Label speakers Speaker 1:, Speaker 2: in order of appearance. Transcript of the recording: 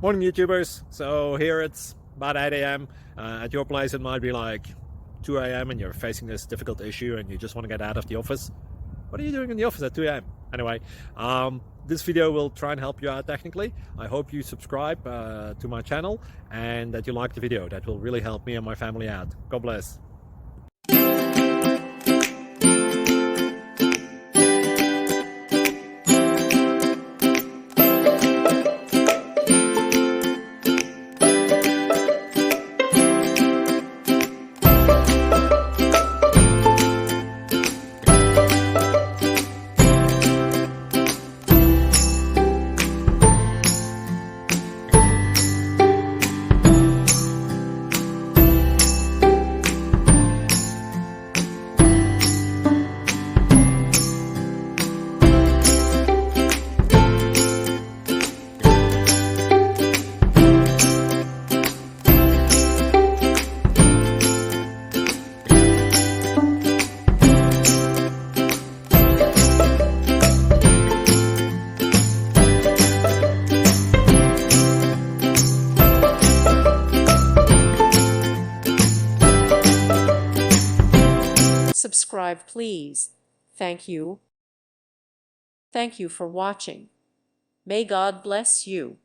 Speaker 1: Morning YouTubers. So here it's about 8 a.m. At your place it might be like 2 a.m. and you're facing this difficult issue and you just want to get out of the office. What are you doing in the office at 2 a.m.? Anyway, this video will try and help you out technically. I hope you subscribe to my channel and that you like the video. That will really help me and my family out. God bless.
Speaker 2: Subscribe, please. Thank you. Thank you for watching. May God bless you.